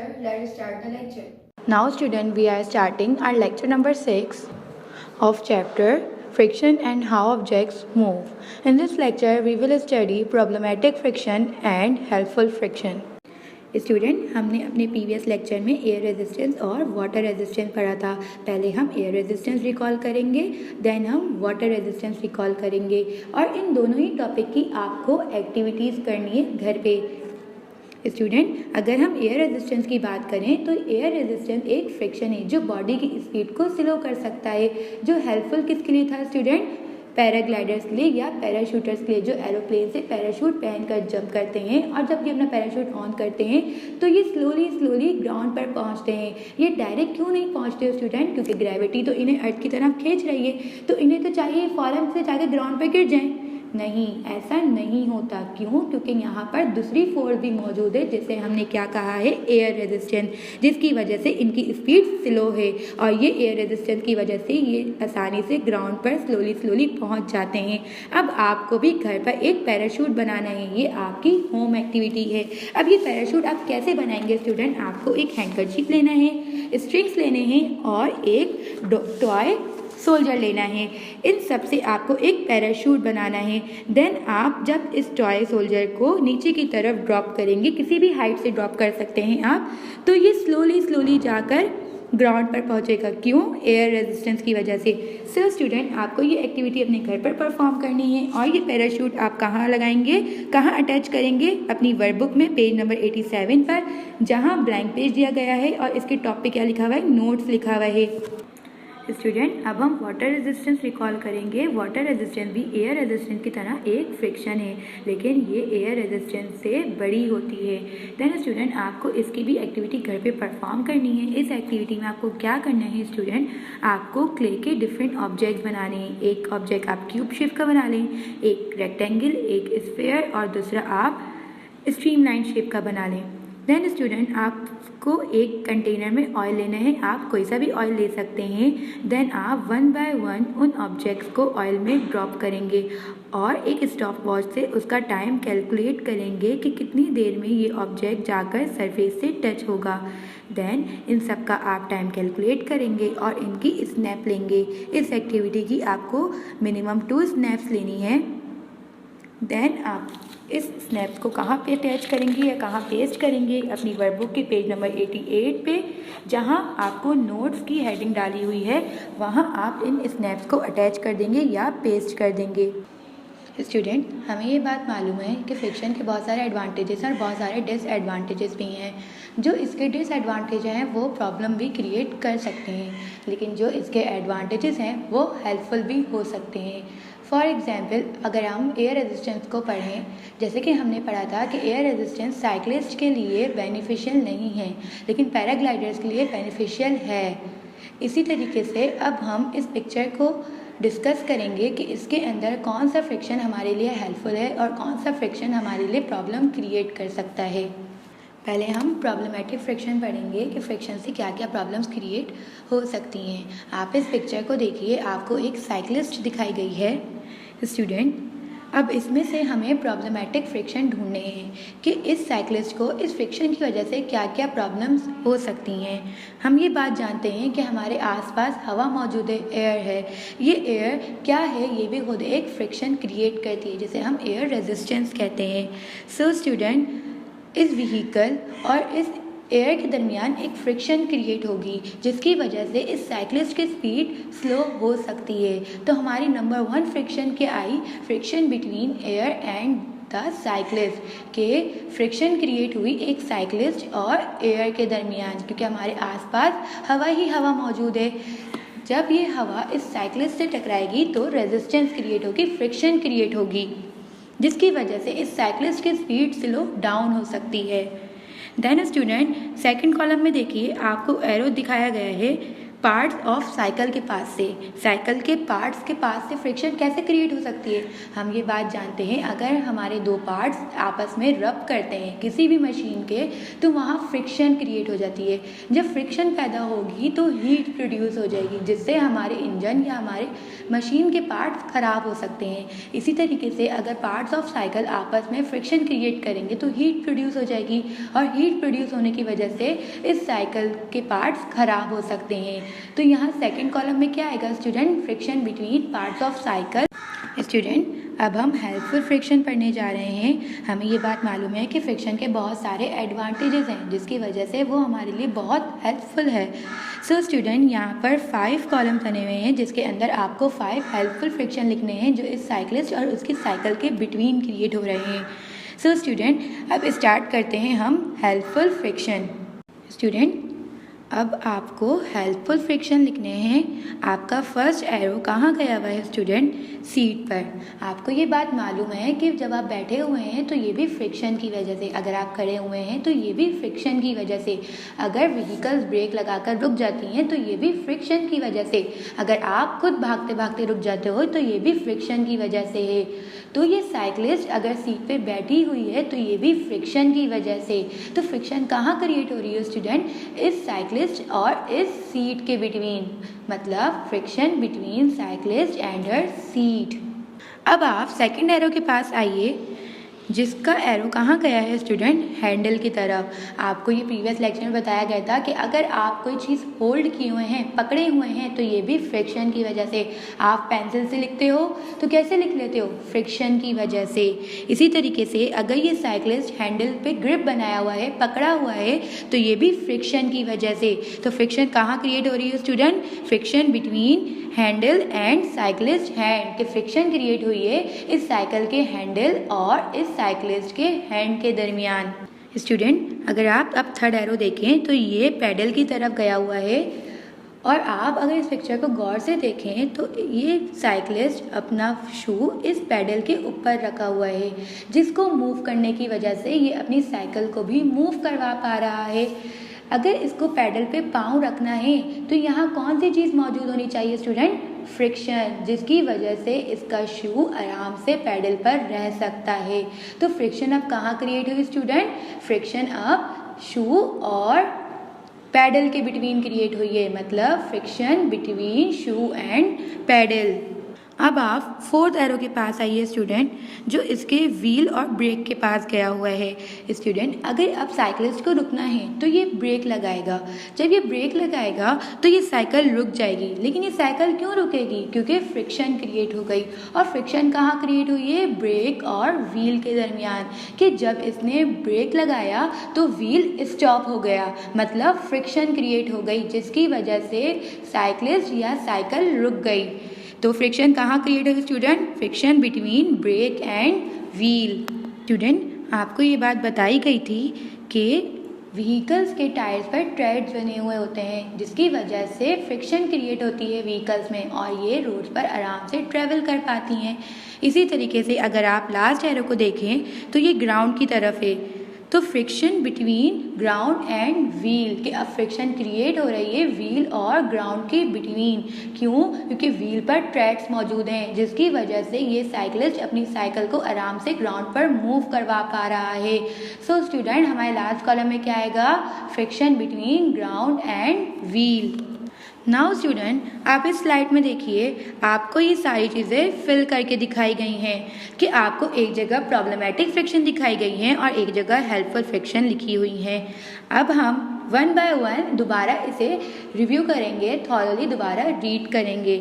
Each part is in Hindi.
teacher. Let's start the lecture. Now student, we are starting our lecture number 6 of chapter Friction and How Objects Move. In this lecture, we will study problematic friction and helpful friction. Student, हमने अपने प्रीवियस लेक्चर में एयर रेजिस्टेंस और वाटर रेजिस्टेंस पढ़ा था। पहले हम एयर रेजिस्टेंस रिकॉल करेंगे, देन हम वाटर रेजिस्टेंस रिकॉल करेंगे और इन दोनों ही टॉपिक की आपको एक्टिविटीज़ करनी है घर पे। स्टूडेंट, अगर हम एयर रेजिस्टेंस की बात करें तो एयर रेजिस्टेंस एक फ्रिक्शन है जो बॉडी की स्पीड को स्लो कर सकता है। जो हेल्पफुल किसके लिए था स्टूडेंट? पैराग्लाइडर्स के लिए या पैराशूटर्स के लिए, जो एरोप्लेन से पैराशूट पहनकर जंप करते हैं और जब ये अपना पैराशूट ऑन करते हैं तो ये स्लोली ग्राउंड पर पहुंचते हैं। ये डायरेक्ट क्यों नहीं पहुंचते स्टूडेंट? क्योंकि ग्रेविटी तो इन्हें अर्थ की तरफ खींच रही है, तो इन्हें तो चाहिए फौरन से जाकर ग्राउंड पर गिर जाएं। नहीं, ऐसा नहीं होता। क्यों? क्योंकि यहाँ पर दूसरी फोर्स भी मौजूद है जिसे हमने क्या कहा है? एयर रेजिस्टेंस, जिसकी वजह से इनकी स्पीड स्लो है और ये एयर रेजिस्टेंस की वजह से ये आसानी से ग्राउंड पर स्लोली पहुँच जाते हैं। अब आपको भी घर पर एक पैराशूट बनाना है, ये आपकी होम एक्टिविटी है। अब ये पैराशूट आप कैसे बनाएंगे स्टूडेंट? आपको एक हैंकरचीफ लेना है, स्ट्रिंग्स लेने हैं और एक टॉय सोल्जर लेना है। इन सब से आपको एक पैराशूट बनाना है। देन आप जब इस टॉय सोल्जर को नीचे की तरफ ड्रॉप करेंगे, किसी भी हाइट से ड्रॉप कर सकते हैं आप, तो ये स्लोली जाकर ग्राउंड पर पहुंचेगा। क्यों? एयर रेजिस्टेंस की वजह से। सो स्टूडेंट, आपको ये एक्टिविटी अपने घर पर परफॉर्म करनी है और ये पैराशूट आप कहाँ लगाएंगे, कहाँ अटैच करेंगे? अपनी वर्कबुक में पेज नंबर 87 पर, जहाँ ब्लैंक पेज दिया गया है और इसके टॉप पे क्या लिखा हुआ है? नोट्स लिखा हुआ है। स्टूडेंट, अब हम वाटर रेजिस्टेंस रिकॉल करेंगे। वाटर रेजिस्टेंस भी एयर रेजिस्टेंस की तरह एक फ्रिक्शन है, लेकिन ये एयर रेजिस्टेंस से बड़ी होती है। देन स्टूडेंट, आपको इसकी भी एक्टिविटी घर पे परफॉर्म करनी है। इस एक्टिविटी में आपको क्या करना है स्टूडेंट? आपको क्ले के डिफरेंट ऑब्जेक्ट्स बनाने हैं। एक ऑब्जेक्ट आप क्यूब शेप का बना लें, एक रेक्टेंगल, एक स्फीयर और दूसरा आप स्ट्रीमलाइन शेप का बना लें। देन स्टूडेंट, आपको एक कंटेनर में ऑयल लेना है। आप कोई सा भी ऑयल ले सकते हैं। देन आप 1 बाय 1 उन ऑब्जेक्ट्स को ऑयल में ड्रॉप करेंगे और एक स्टॉप वॉच से उसका टाइम कैलकुलेट करेंगे कि कितनी देर में ये ऑब्जेक्ट जाकर सरफेस से टच होगा। देन इन सब का आप टाइम कैलकुलेट करेंगे और इनकी स्नैप लेंगे। इस एक्टिविटी की आपको मिनिमम 2 स्नैप्स लेनी है। देन आप इस स्नैप्स को कहाँ पे अटैच करेंगे या कहाँ पेस्ट करेंगे? अपनी वर्कबुक के पेज नंबर 88 पे, जहाँ आपको नोट्स की हेडिंग डाली हुई है, वहाँ आप इन स्नैप्स को अटैच कर देंगे या पेस्ट कर देंगे। स्टूडेंट, हमें ये बात मालूम है कि फ्रिक्शन के बहुत सारे एडवांटेजेस और बहुत सारे डिसएडवांटेजेस भी हैं। जो इसके डिसएडवांटेज हैं वो प्रॉब्लम भी क्रिएट कर सकते हैं, लेकिन जो इसके एडवांटेजेस हैं वो हेल्पफुल भी हो सकते हैं। फॉर एग्जाम्पल, अगर हम एयर रेजिस्टेंस को पढ़ें, जैसे कि हमने पढ़ा था कि एयर रेजिस्टेंस साइक्लिस्ट के लिए बेनिफिशियल नहीं है, लेकिन पैराग्लाइडर्स के लिए बेनिफिशियल है। इसी तरीके से अब हम इस पिक्चर को डिस्कस करेंगे कि इसके अंदर कौन सा फ्रिक्शन हमारे लिए हेल्पफुल है और कौन सा फ्रिक्शन हमारे लिए प्रॉब्लम क्रिएट कर सकता है। पहले हम प्रॉब्लमेटिक फ्रिक्शन पढ़ेंगे कि फ्रिक्शन से क्या क्या प्रॉब्लम्स क्रिएट हो सकती हैं। आप इस पिक्चर को देखिए, आपको एक साइक्लिस्ट दिखाई गई है स्टूडेंट। अब इसमें से हमें प्रॉब्लमेटिक फ्रिक्शन ढूंढने हैं कि इस साइक्लिस्ट को इस फ्रिक्शन की वजह से क्या क्या प्रॉब्लम्स हो सकती हैं। हम ये बात जानते हैं कि हमारे आसपास हवा मौजूद है, एयर है। ये एयर क्या है? ये भी खुद एक फ्रिक्शन क्रिएट करती है, जिसे हम एयर रेजिस्टेंस कहते हैं। सो स्टूडेंट, इस व्हीकल और इस एयर के दरमियान एक फ्रिक्शन क्रिएट होगी, जिसकी वजह से इस साइक्लिस्ट की स्पीड स्लो हो सकती है। तो हमारी नंबर 1 फ्रिक्शन क्या आई? Friction between air and the cyclist, के फ्रिक्शन क्रिएट हुई एक साइक्लिस्ट और एयर के दरमियान, क्योंकि हमारे आसपास हवा ही हवा मौजूद है। जब ये हवा इस साइक्लिस्ट से टकराएगी तो रेजिस्टेंस क्रिएट होगी, फ्रिक्शन क्रिएट होगी, जिसकी वजह से इस साइक्लिस्ट की स्पीड स्लो डाउन हो सकती है। देन स्टूडेंट, सेकंड कॉलम में देखिए, आपको एरो दिखाया गया है पार्ट्स ऑफ साइकिल के पास से, साइकिल के पार्ट्स के पास से फ्रिक्शन कैसे क्रिएट हो सकती है। हम ये बात जानते हैं, अगर हमारे दो पार्ट्स आपस में रब करते हैं किसी भी मशीन के, तो वहाँ फ्रिक्शन क्रिएट हो जाती है। जब फ्रिक्शन पैदा होगी तो हीट प्रोड्यूस हो जाएगी, जिससे हमारे इंजन या हमारे मशीन के पार्ट्स ख़राब हो सकते हैं। इसी तरीके से अगर पार्ट्स ऑफ साइकिल आपस में फ्रिक्शन क्रिएट करेंगे तो हीट प्रोड्यूस हो जाएगी, और हीट प्रोड्यूस होने की वजह से इस साइकिल के पार्ट्स ख़राब हो सकते हैं। तो यहाँ सेकंड कॉलम में क्या आएगा student, friction between parts of cycle. Student, अब हम हेल्पफुल फ्रिक्शन पढ़ने जा रहे हैं। हमें ये बात मालूम है कि फ्रिक्शन के बहुत सारे एडवांटेजेस हैं, जिसकी वजह से वो हमारे लिए बहुत हेल्पफुल है। सो स्टूडेंट, यहाँ पर 5 कॉलम बने हुए हैं, जिसके अंदर आपको 5 हेल्पफुल फ्रिक्शन लिखने हैं जो इस साइकिलिस्ट और उसकी साइकिल के बिटवीन क्रिएट हो रहे हैं। सो स्टूडेंट, अब स्टार्ट करते हैं हम हेल्पफुल फ्रिक्शन। स्टूडेंट, अब आपको हेल्पफुल फ्रिक्शन लिखने हैं। आपका फर्स्ट एरो कहाँ गया हुआ है स्टूडेंट, सीट पर। आपको ये बात मालूम है कि जब आप बैठे हुए हैं तो ये भी फ्रिक्शन की वजह से, अगर आप खड़े हुए हैं तो ये भी फ्रिक्शन की वजह से, अगर व्हीकल्स ब्रेक लगाकर रुक जाती हैं तो ये भी फ्रिक्शन की वजह से, अगर आप खुद भागते भागते रुक जाते हो तो ये भी फ्रिक्शन की वजह से है। तो ये साइकिलिस्ट अगर सीट पे बैठी हुई है तो ये भी फ्रिक्शन की वजह से। तो फ्रिक्शन कहाँ क्रिएट हो रही है स्टूडेंट, इस साइकिलिस्ट और इस सीट के बिटवीन, मतलब friction between cyclist and her seat. अब आप सेकंड एरो के पास आइए, जिसका एरो कहाँ गया है स्टूडेंट, हैंडल की तरफ। आपको ये प्रीवियस लेक्चर में बताया गया था कि अगर आप कोई चीज़ होल्ड किए हुए हैं, पकड़े हुए हैं, तो ये भी फ्रिक्शन की वजह से। आप पेंसिल से लिखते हो तो कैसे लिख लेते हो, फ्रिक्शन की वजह से। इसी तरीके से अगर ये साइकिलिस्ट हैंडल पे ग्रिप बनाया हुआ है, पकड़ा हुआ है, तो ये भी फ्रिक्शन की वजह से। तो फ्रिक्शन कहाँ क्रिएट हो रही है student, friction between handle and cyclist hand, के फ्रिक्शन क्रिएट हुई है इस साइकिल के हैंडल और इस साइकिलिस्ट के हैंड के दरमियान। स्टूडेंट, अगर आप अब थर्ड एरो देखें तो ये पैडल की तरफ गया हुआ है, और आप अगर इस पिक्चर को गौर से देखें तो ये साइकिलिस्ट अपना शू इस पैडल के ऊपर रखा हुआ है, जिसको मूव करने की वजह से ये अपनी साइकिल को भी मूव करवा पा रहा है। अगर इसको पैडल पे पाँव रखना है तो यहाँ कौन सी चीज़ मौजूद होनी चाहिए स्टूडेंट, फ्रिक्शन, जिसकी वजह से इसका शू आराम से पैडल पर रह सकता है। तो फ्रिक्शन अब कहाँ क्रिएट हुई स्टूडेंट, फ्रिक्शन अब शू और पैडल के बिटवीन क्रिएट हुई है, मतलब friction between shoe and pedal. अब आप फोर्थ एरो के पास आइए स्टूडेंट, जो इसके व्हील और ब्रेक के पास गया हुआ है। स्टूडेंट, अगर अब साइकिलिस्ट को रुकना है तो ये ब्रेक लगाएगा। जब ये ब्रेक लगाएगा तो ये साइकिल रुक जाएगी, लेकिन ये साइकिल क्यों रुकेगी, क्योंकि फ्रिक्शन क्रिएट हो गई। और फ्रिक्शन कहाँ क्रिएट हुई है, ब्रेक और व्हील के दरमियान, कि जब इसने ब्रेक लगाया तो व्हील स्टॉप हो गया, मतलब फ्रिक्शन क्रिएट हो गई, जिसकी वजह से साइकिलिस्ट या साइकिल रुक गई। तो फ्रिक्शन कहाँ क्रिएट होगी student, friction between brake and wheel. Student, आपको ये बात बताई गई थी कि व्हीकल्स के टायर्स पर ट्रेड्स बने हुए होते हैं, जिसकी वजह से फ्रिक्शन क्रिएट होती है व्हीकल्स में, और ये रोड पर आराम से ट्रेवल कर पाती हैं। इसी तरीके से अगर आप लास्ट एरो को देखें तो ये ग्राउंड की तरफ है, तो friction between ground and wheel, के अब फ्रिक्शन क्रिएट हो रही है व्हील और ग्राउंड के बिटवीन। क्यों, क्योंकि व्हील पर ट्रैक्स मौजूद हैं, जिसकी वजह से ये साइकिलिस्ट अपनी साइकिल को आराम से ग्राउंड पर मूव करवा पा रहा है। सो स्टूडेंट, हमारे लास्ट कॉलम में क्या आएगा, friction between ground and wheel. Now student, आप इस स्लाइड में देखिए, आपको ये सारी चीज़ें फिल करके दिखाई गई हैं कि आपको एक जगह प्रॉब्लमेटिक फ्रिक्शन दिखाई गई हैं और एक जगह हेल्पफुल फ्रिक्शन लिखी हुई हैं। अब हम वन बाय वन दोबारा इसे रिव्यू करेंगे, थॉरली दोबारा रीड करेंगे।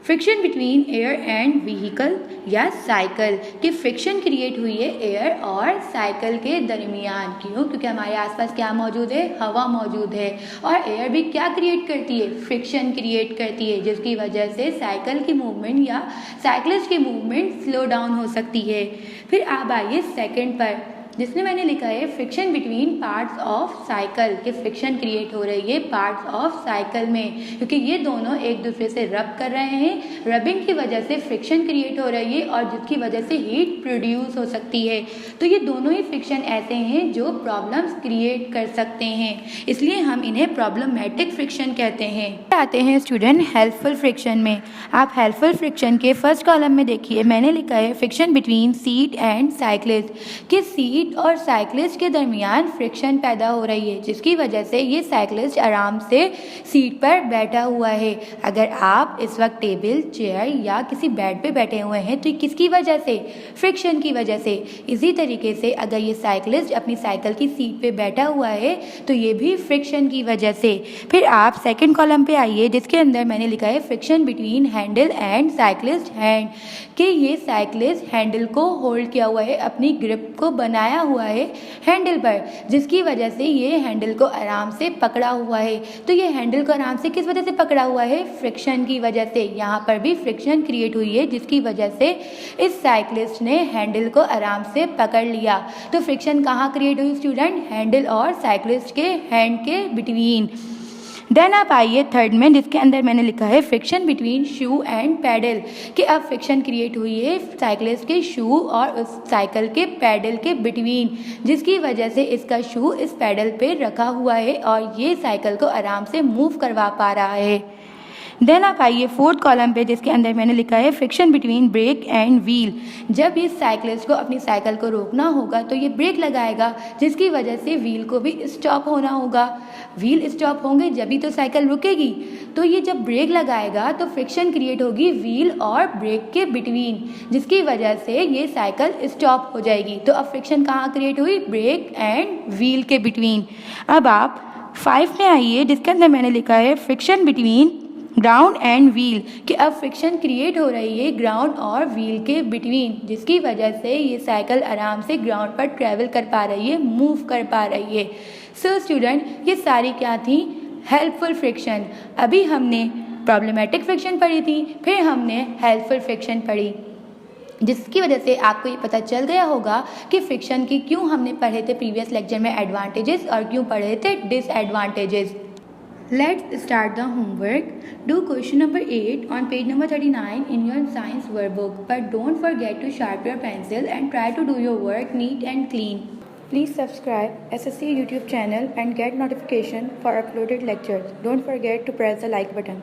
Friction between air and vehicle या साइकिल, कि फ्रिक्शन क्रिएट हुई है एयर और साइकिल के दरमियान। क्यों, क्योंकि हमारे आसपास क्या मौजूद है, हवा मौजूद है, और एयर भी क्या क्रिएट करती है, फ्रिक्शन क्रिएट करती है, जिसकी वजह से साइकिल की मूवमेंट या साइकिलिस्ट की मूवमेंट स्लो डाउन हो सकती है। फिर आप आइए सेकंड पर, जिसमें मैंने लिखा है friction between parts of cycle, कि फ्रिक्शन क्रिएट हो रही है पार्ट्स ऑफ साइकिल में, क्योंकि ये दोनों एक दूसरे से रब कर रहे हैं। रबिंग की वजह से फ्रिक्शन क्रिएट हो रही है और जिसकी वजह से हीट प्रोड्यूस हो सकती है। तो ये दोनों ही फ्रिक्शन ऐसे हैं जो प्रॉब्लम्स क्रिएट कर सकते हैं, इसलिए हम इन्हें प्रॉब्लमेटिक फ्रिक्शन कहते हैं। आते हैं स्टूडेंट हेल्पफुल फ्रिक्शन में। आप हेल्पफुल फ्रिक्शन के फर्स्ट कॉलम में देखिए, मैंने लिखा है friction between seat and cyclist, कि सीट और साइक्लिस्ट के दरमियान फ्रिक्शन पैदा हो रही है, जिसकी वजह से ये साइक्लिस्ट आराम से सीट पर बैठा हुआ है। अगर आप इस वक्त टेबल, चेयर या किसी बेड पे बैठे हुए हैं तो किसकी वजह से? फ्रिक्शन की वजह से। इसी तरीके से अगर ये साइक्लिस्ट अपनी साइकिल की सीट पे बैठा हुआ है तो ये भी फ्रिक्शन की वजह से। फिर आप सेकंड कॉलम पे आइए, जिसके अंदर मैंने लिखा है friction between handle and cyclist hand, कि ये साइक्लिस्ट हैंडल को होल्ड किया हुआ है, अपनी ग्रिप को बनाया हुआ है हैंडल पर, जिसकी वजह से ये हैंडल को आराम से पकड़ा हुआ है। तो ये हैंडल को आराम से किस वजह से पकड़ा हुआ है? फ्रिक्शन की वजह से। यहाँ पर भी फ्रिक्शन क्रिएट हुई है, जिसकी वजह से इस साइक्लिस्ट ने हैंडल को आराम से पकड़ लिया। तो फ्रिक्शन कहाँ क्रिएट हुई स्टूडेंट? हैंडल और साइक्लिस्ट के हैंड के बिटवीन। देन आप आइए थर्ड में, जिसके अंदर मैंने लिखा है friction between shoe and pedal, कि अब फ्रिक्शन क्रिएट हुई है साइक्लिस्ट के शू और उस साइकिल के पैडल के बिटवीन, जिसकी वजह से इसका शू इस पैडल पे रखा हुआ है और ये साइकिल को आराम से मूव करवा पा रहा है। देन आप आइए फोर्थ कॉलम पे, जिसके अंदर मैंने लिखा है friction between brake and wheel. जब इस साइक्लिस्ट को अपनी साइकिल को रोकना होगा तो ये ब्रेक लगाएगा, जिसकी वजह से व्हील को भी स्टॉप होना होगा। व्हील स्टॉप होंगे जभी तो साइकिल रुकेगी। तो ये जब ब्रेक लगाएगा तो फ्रिक्शन क्रिएट होगी व्हील और ब्रेक के बिटवीन, जिसकी वजह से ये साइकिल स्टॉप हो जाएगी। तो अब फ्रिक्शन कहाँ क्रिएट हुई? ब्रेक एंड व्हील के बिटवीन। अब आप 5 में आइए, जिसके अंदर मैंने लिखा है friction between ground and wheel, कि अब फ्रिक्शन क्रिएट हो रही है ग्राउंड और व्हील के बिटवीन, जिसकी वजह से ये साइकिल आराम से ग्राउंड पर ट्रैवल कर पा रही है, मूव कर पा रही है। सो स्टूडेंट, ये सारी क्या थी? Helpful friction. अभी हमने प्रॉब्लमेटिक फ्रिक्शन पढ़ी थी, फिर हमने हेल्पफुल फ्रिक्शन पढ़ी, जिसकी वजह से आपको ये पता चल गया होगा कि फ्रिक्शन की क्यों हमने पढ़े थे प्रीवियस लेक्चर में एडवांटेजेस और क्यों पढ़े थे disadvantages. Let's start the homework. Do question number 8 on page number 39 in your science workbook. But don't forget to sharpen your pencil and try to do your work neat and clean. Please subscribe SSC YouTube channel and get notification for uploaded lectures. Don't forget to press the like button.